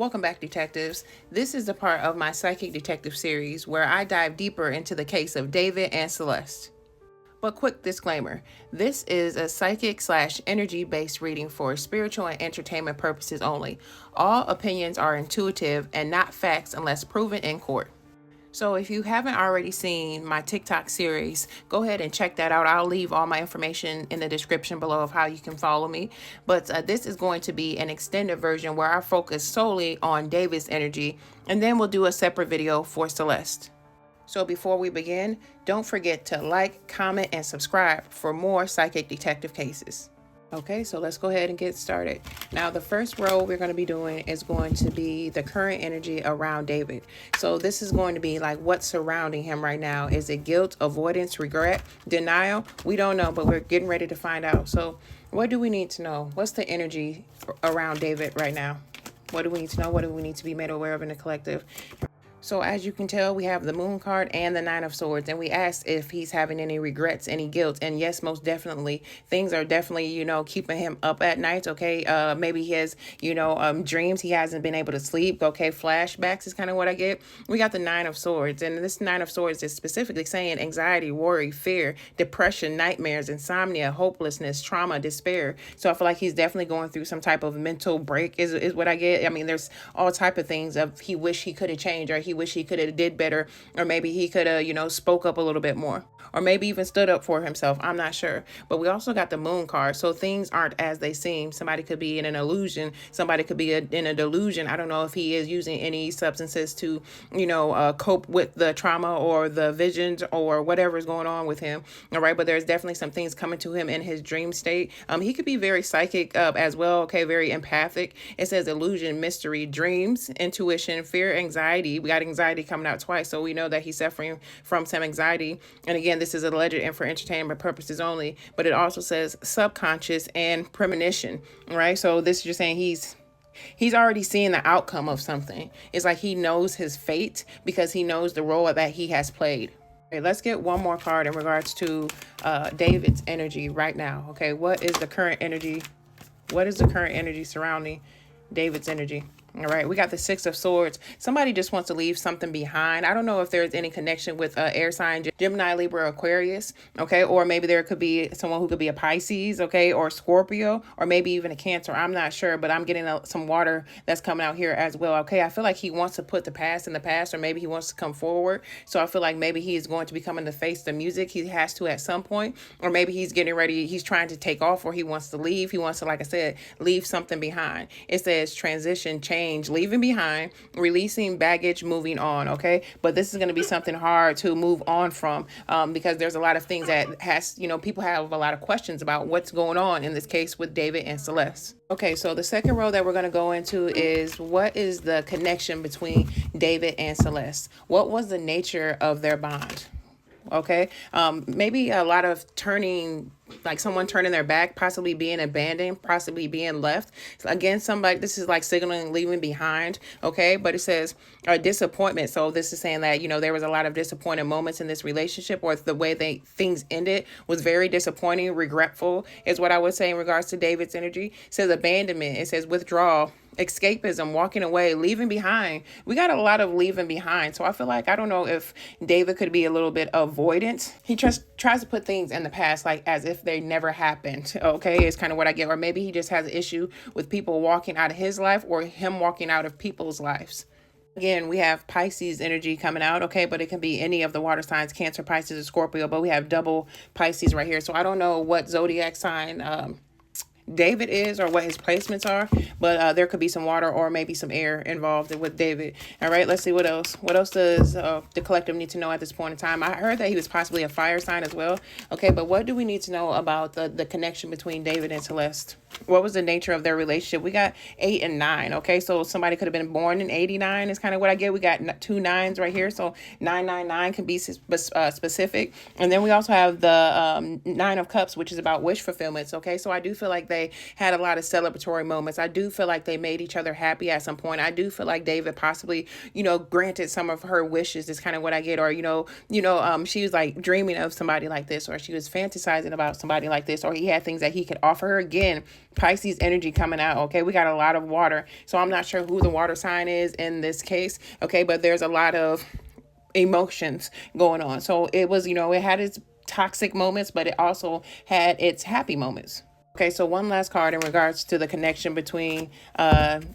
Welcome back, detectives. This is the part of my Psychic Detective series where I dive deeper into the case of David and Celeste. But quick disclaimer, this is a psychic/energy-based reading for spiritual and entertainment purposes only. All opinions are intuitive and not facts unless proven in court. So if you haven't already seen my TikTok series, go ahead and check that out. I'll leave all my information in the description below of how you can follow me. But this is going to be an extended version where I focus solely on David's energy, and then we'll do a separate video for Celeste. So before we begin, don't forget to like, comment, and subscribe for more Psychic Detective cases. Okay, so let's go ahead and get started. Now, the first row we're going to be doing is going to be the current energy around David. So this is going to be like what's surrounding him right now. Is it guilt, avoidance, regret, denial? We don't know, but we're getting ready to find out. So what do we need to know? What's the energy around David right now? What do we need to know? What do we need to be made aware of in the collective? So as you can tell, we have the Moon card and the Nine of Swords, and we asked if he's having any regrets, any guilt, and yes, most definitely. Things are definitely, keeping him up at night, okay? Maybe he has, dreams he hasn't been able to sleep, okay? Flashbacks is kind of what I get. We got the Nine of Swords, and this Nine of Swords is specifically saying anxiety, worry, fear, depression, nightmares, insomnia, hopelessness, trauma, despair. So I feel like he's definitely going through some type of mental break is what I get. I mean, there's all type of things of he wish he could have changed, or he wish he could have did better, or maybe he could have, spoke up a little bit more, or maybe even stood up for himself. I'm not sure. But we also got the Moon card. So things aren't as they seem. Somebody could be in an illusion. Somebody could be in a delusion. I don't know if he is using any substances to, cope with the trauma or the visions or whatever is going on with him. All right. But there's definitely some things coming to him in his dream state. He could be very psychic as well. Okay. Very empathic. It says illusion, mystery, dreams, intuition, fear, anxiety. We got anxiety coming out twice, so we know that he's suffering from some anxiety. And again, this is alleged and for entertainment purposes only, but it also says subconscious and premonition, right? So this is just saying he's already seeing the outcome of something. It's like he knows his fate because he knows the role that he has played. Okay, let's get one more card in regards to David's energy right now. Okay, what is the current energy? What is the current energy surrounding David's energy? All right, we got the Six of Swords. Somebody just wants to leave something behind. I don't know if there's any connection with air sign, Gemini, Libra, Aquarius, okay? Or maybe there could be someone who could be a Pisces, okay? Or Scorpio, or maybe even a Cancer. I'm not sure, but I'm getting some water that's coming out here as well, okay? I feel like he wants to put the past in the past, or maybe he wants to come forward. So I feel like maybe he is going to be coming to face the music. He has to at some point, or maybe he's getting ready. He's trying to take off, or he wants to leave. He wants to, like I said, leave something behind. It says transition, change, leaving behind, releasing baggage, moving on, okay? But this is going to be something hard to move on from because there's a lot of things that people have a lot of questions about what's going on in this case with David and Celeste. Okay, so the second row that we're going to go into is what is the connection between David and Celeste? What was the nature of their bond? Okay, maybe a lot of turning, like someone turning their back, possibly being abandoned, possibly being left. Again, somebody, this is like signaling leaving behind. Okay, but it says disappointment. So this is saying that, there was a lot of disappointing moments in this relationship, or the way things ended was very disappointing, regretful is what I would say in regards to David's energy. It says abandonment. It says withdrawal, escapism, walking away, leaving behind. We got a lot of leaving behind. So I feel like, I don't know if David could be a little bit avoidant. He tries to put things in the past like as if they never happened. Okay, it's kind of what I get. Or maybe he just has an issue with people walking out of his life, or him walking out of people's lives. Again, we have Pisces energy coming out, okay, but it can be any of the water signs, Cancer, Pisces, or Scorpio, but we have double Pisces right here. So I don't know what zodiac sign David is, or what his placements are, but there could be some water or maybe some air involved with David. All right, let's see what else. What else does the collective need to know at this point in time? I heard that he was possibly a fire sign as well. Okay, but what do we need to know about the connection between David and Celeste? What was the nature of their relationship? We got 8 and 9. Okay, so somebody could have been born in 89 is kind of what I get. We got 2 9s right here, so 999 can be specific. And then we also have the 9 of Cups, which is about wish fulfillments. Okay, so I do feel like they had a lot of celebratory moments. I do feel like they made each other happy at some point. I do feel like David possibly, granted some of her wishes is kind of what I get. Or, she was like dreaming of somebody like this, or she was fantasizing about somebody like this, or he had things that he could offer her. Again, Pisces energy coming out. Okay, we got a lot of water, so I'm not sure who the water sign is in this case. Okay, but there's a lot of emotions going on. So it was, it had its toxic moments, but it also had its happy moments. Okay, so one last card in regards to the connection between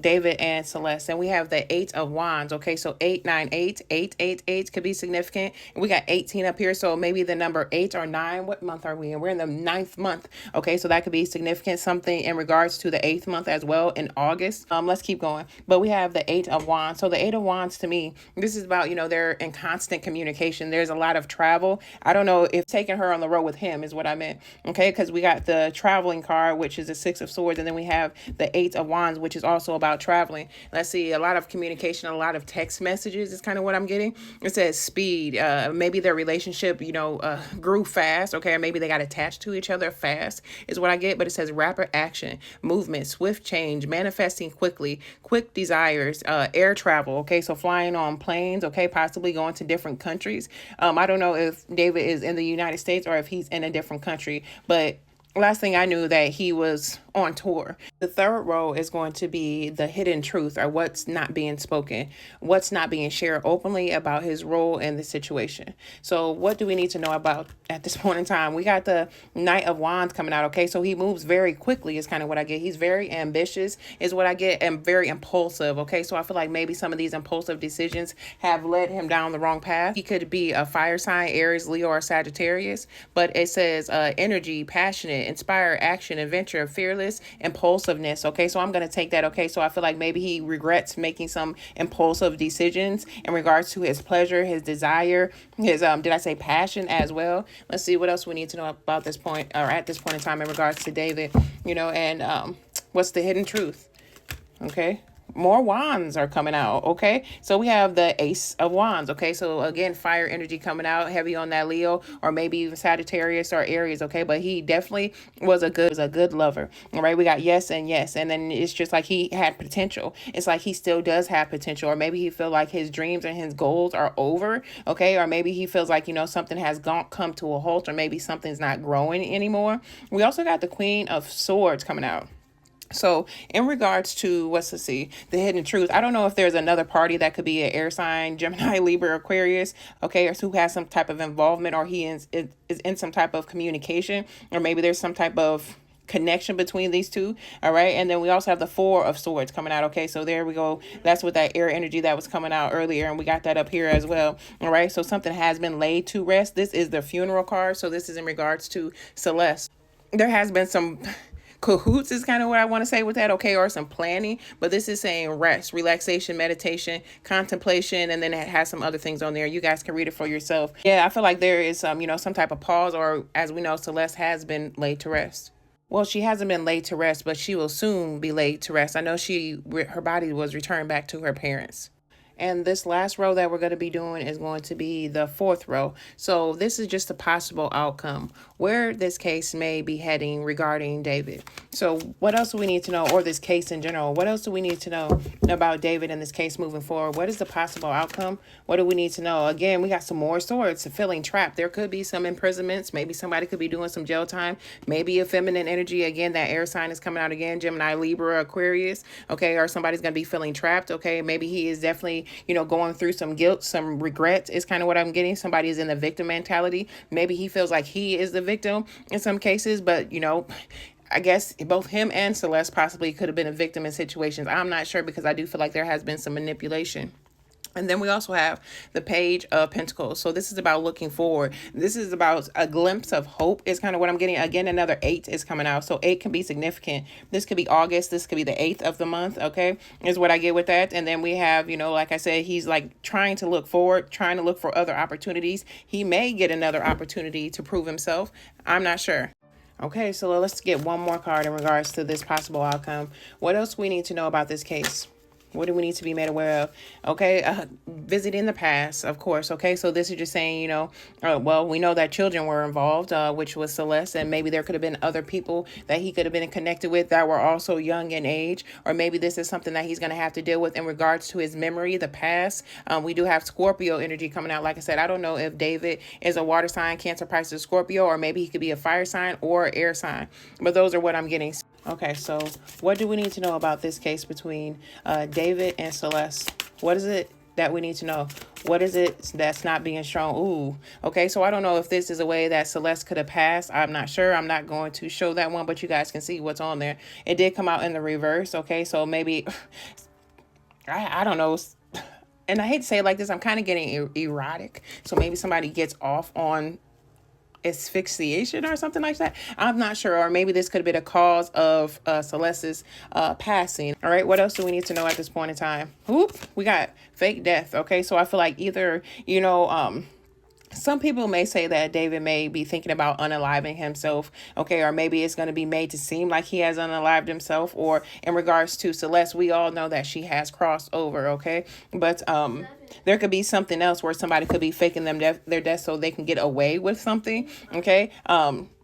David and Celeste. And we have the Eight of Wands. Okay, so 898, 888 could be significant. And we got 18 up here, so maybe the number 8 or 9. What month are we in? We're in the 9th month. Okay, so that could be significant. Something in regards to the 8th month as well in August. Let's keep going. But we have the Eight of Wands. So the Eight of Wands, to me, this is about, they're in constant communication. There's a lot of travel. I don't know if taking her on the road with him is what I meant. Okay, because we got the traveling card, which is the Six of Swords, and then we have the Eight of Wands, which is also about traveling. Let's see, a lot of communication, a lot of text messages is kind of what I'm getting. It says speed. Maybe their relationship, grew fast. Okay, or maybe they got attached to each other fast is what I get. But it says rapid action, movement, swift change, manifesting quickly, quick desires, air travel. Okay, so flying on planes. Okay, possibly going to different countries. I don't know if David is in the United States or if he's in a different country, but last thing I knew that he was on tour. The third row is going to be the hidden truth, or what's not being spoken, what's not being shared openly about his role in the situation. So what do we need to know about at this point in time? We got the Knight of Wands coming out. Okay, so he moves very quickly is kind of what I get. He's very ambitious is what I get, and very impulsive. Okay, so I feel like maybe some of these impulsive decisions have led him down the wrong path. He could be a fire sign, Aries, Leo, or Sagittarius, but it says energy, passionate, inspire, action, adventure, fearless, impulsiveness. Okay, so I'm going to take that. Okay, so I feel like maybe he regrets making some impulsive decisions in regards to his pleasure, his desire, his did I say passion as well? Let's see what else we need to know about this point, or at this point in time, in regards to David, and what's the hidden truth. Okay, more wands are coming out. Okay, so we have the Ace of Wands. Okay, so again, fire energy coming out, heavy on that Leo, or maybe even Sagittarius or Aries. Okay, but he definitely was a good lover. All right, we got yes and yes, and then it's just like he had potential. It's like he still does have potential, or maybe he feel like his dreams and his goals are over. Okay, or maybe he feels like something has come to a halt, or maybe something's not growing anymore. We also got the Queen of Swords coming out. So in regards to the hidden truth, I don't know if there's another party that could be an air sign, Gemini, Libra, Aquarius, okay, or who has some type of involvement, or he is in some type of communication, or maybe there's some type of connection between these two. All right, and then we also have the Four of Swords coming out. Okay, so there we go. That's with that air energy that was coming out earlier, and we got that up here as well. All right, so something has been laid to rest. This is the funeral card, so this is in regards to Celeste. There has been some cahoots is kind of what I want to say with that, okay, or some planning, but this is saying rest, relaxation, meditation, contemplation, and then it has some other things on there. You guys can read it for yourself. Yeah, I feel like there is some type of pause, or as we know, Celeste has been laid to rest. Well, she hasn't been laid to rest, but she will soon be laid to rest. I know her body was returned back to her parents. And this last row that we're going to be doing is going to be the fourth row. So this is just a possible outcome where this case may be heading regarding David. So what else do we need to know, or this case in general? What else do we need to know about David and this case moving forward? What is the possible outcome? What do we need to know? Again, we got some more swords, feeling trapped. There could be some imprisonments. Maybe somebody could be doing some jail time. Maybe a feminine energy. Again, that air sign is coming out again. Gemini, Libra, Aquarius. Okay, or somebody's going to be feeling trapped. Okay, maybe he is definitely going through some guilt, some regret is kind of what I'm getting. Somebody is in the victim mentality. Maybe he feels like he is the victim in some cases, but I guess both him and Celeste possibly could have been a victim in situations. I'm not sure, because I do feel like there has been some manipulation. And then we also have the Page of Pentacles. So this is about looking forward. This is about a glimpse of hope is kind of what I'm getting. Again, another 8 is coming out. So 8 can be significant. This could be August. This could be the 8th of the month. Okay, is what I get with that. And then we have, like I said, he's like trying to look forward, trying to look for other opportunities. He may get another opportunity to prove himself. I'm not sure. Okay, so let's get one more card in regards to this possible outcome. What else we need to know about this case? What do we need to be made aware of? Okay, visiting the past, of course. Okay, so this is just saying, well, we know that children were involved, which was Celeste, and maybe there could have been other people that he could have been connected with that were also young in age, or maybe this is something that he's going to have to deal with in regards to his memory, the past. We do have Scorpio energy coming out. Like I said, I don't know if David is a water sign, Cancer, Pisces, Scorpio, or maybe he could be a fire sign or air sign, but those are what I'm getting. Okay, so what do we need to know about this case between David and Celeste? What is it that we need to know? What is it that's not being shown? Ooh, okay, so I don't know if this is a way that Celeste could have passed. I'm not sure. I'm not going to show that one, but you guys can see what's on there. It did come out in the reverse, okay? So maybe, I don't know. And I hate to say it like this, I'm kind of getting erotic. So maybe somebody gets off on asphyxiation or something like that. I'm not sure. Or maybe this could have been a cause of Celeste's passing. All right, what else do we need to know at this point in time? Whoop, we got fake death. Okay, so I feel like either, some people may say that David may be thinking about unaliving himself, okay, or maybe it's going to be made to seem like he has unalived himself. Or in regards to Celeste, we all know that she has crossed over, okay, but there could be something else where somebody could be faking their death so they can get away with something, okay.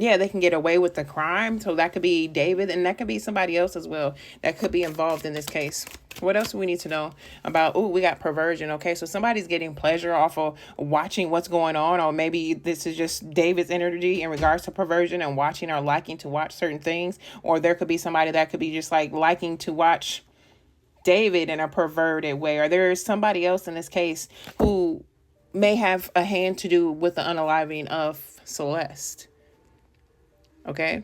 Yeah, they can get away with the crime. So that could be David, and that could be somebody else as well that could be involved in this case. What else do we need to know about? Oh, we got perversion. Okay, so somebody's getting pleasure off of watching what's going on, or maybe this is just David's energy in regards to perversion and watching or liking to watch certain things. Or there could be somebody that could be just like liking to watch David in a perverted way. Or there's somebody else in this case who may have a hand to do with the unaliving of Celeste. Okay,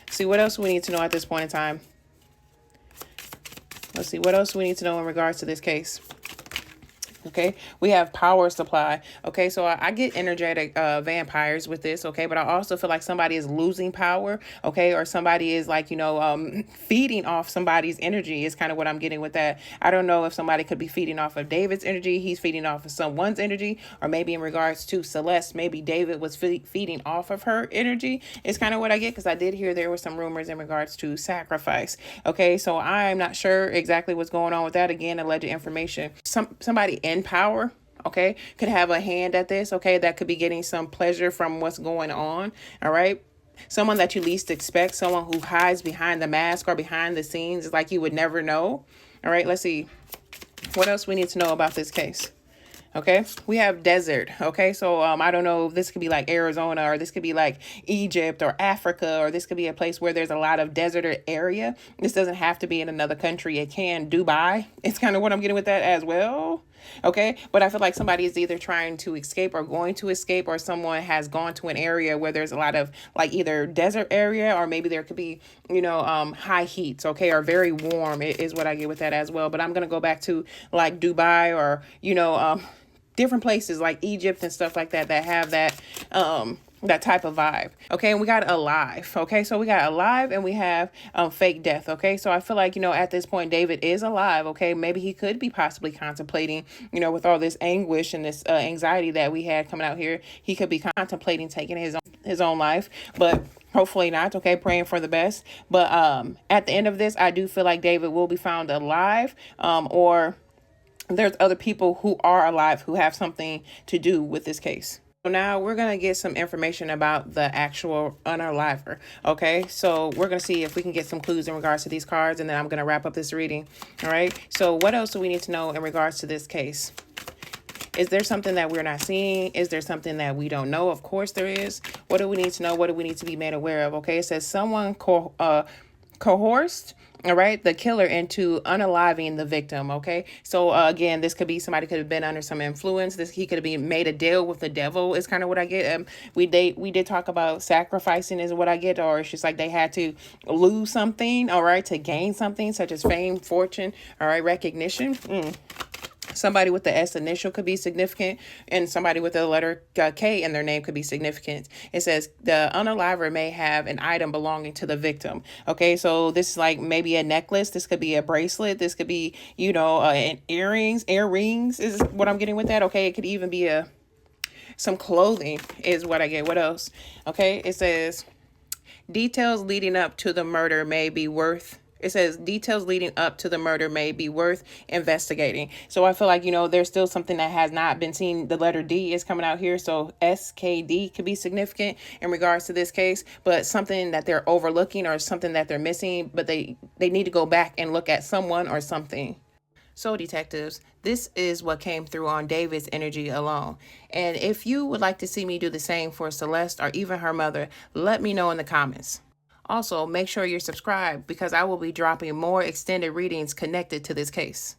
see what else we need to know at this point in time. Let's see what else we need to know in regards to this case. Okay, we have power supply. Okay, so I get energetic vampires with this. Okay, but I also feel like somebody is losing power. Okay, or somebody is like, feeding off somebody's energy is kind of what I'm getting with that. I don't know if somebody could be feeding off of David's energy. He's feeding off of someone's energy, or maybe in regards to Celeste, maybe David was feeding off of her energy. It's kind of what I get, because I did hear there were some rumors in regards to sacrifice. Okay, so I'm not sure exactly what's going on with that. Again, alleged information. Somebody in power, okay, could have a hand at this. Okay, that could be getting some pleasure from what's going on. All right, someone that you least expect, someone who hides behind the mask or behind the scenes, is like you would never know. All right, let's see what else we need to know about this case. Okay, we have desert. Okay, so I don't know if this could be like Arizona, or this could be like Egypt or Africa, or this could be a place where there's a lot of desert area. This doesn't have to be in another country. It can Dubai. It's kind of what I'm getting with that as well. Okay, but I feel like somebody is either trying to escape or going to escape, or someone has gone to an area where there's a lot of like either desert area, or maybe there could be, high heats, okay, or very warm is what I get with that as well. But I'm going to go back to like Dubai, or, different places like Egypt and stuff like that that have that type of vibe. Okay, and we got alive. Okay, so we got alive, and we have fake death. Okay, so I feel like, at this point David is alive. Okay, maybe he could be possibly contemplating, with all this anguish and this anxiety that we had coming out here, he could be contemplating taking his own life, but hopefully not. Okay, praying for the best. But at the end of this, I do feel like David will be found alive, or there's other people who are alive who have something to do with this case. So now we're going to get some information about the actual unaliver. Okay, so we're going to see if we can get some clues in regards to these cards, and then I'm going to wrap up this reading. All right, so what else do we need to know in regards to this case? Is there something that we're not seeing? Is there something that we don't know? Of course there is. What do we need to know? What do we need to be made aware of? Okay, it says someone coerced, all right, the killer into unaliving the victim. Okay, so again, this could be somebody could have been under some influence. He could have been made a deal with the devil is kind of what I get. We did talk about sacrificing is what I get, or it's just like they had to lose something, all right, to gain something such as fame, fortune, all right, recognition. Somebody with the S initial could be significant, and somebody with the letter K in their name could be significant. It says the unaliver may have an item belonging to the victim. Okay, so this is like maybe a necklace. This could be a bracelet. This could be, an earrings is what I'm getting with that. Okay, it could even be some clothing is what I get. What else? Okay, it says details leading up to the murder may be worth. It says details leading up to the murder may be worth investigating. So I feel like, there's still something that has not been seen. The letter D is coming out here. So SKD could be significant in regards to this case, but something that they're overlooking or something that they're missing, but they need to go back and look at someone or something. So detectives, this is what came through on David's energy alone. And if you would like to see me do the same for Celeste or even her mother, let me know in the comments. Also, make sure you're subscribed because I will be dropping more extended readings connected to this case.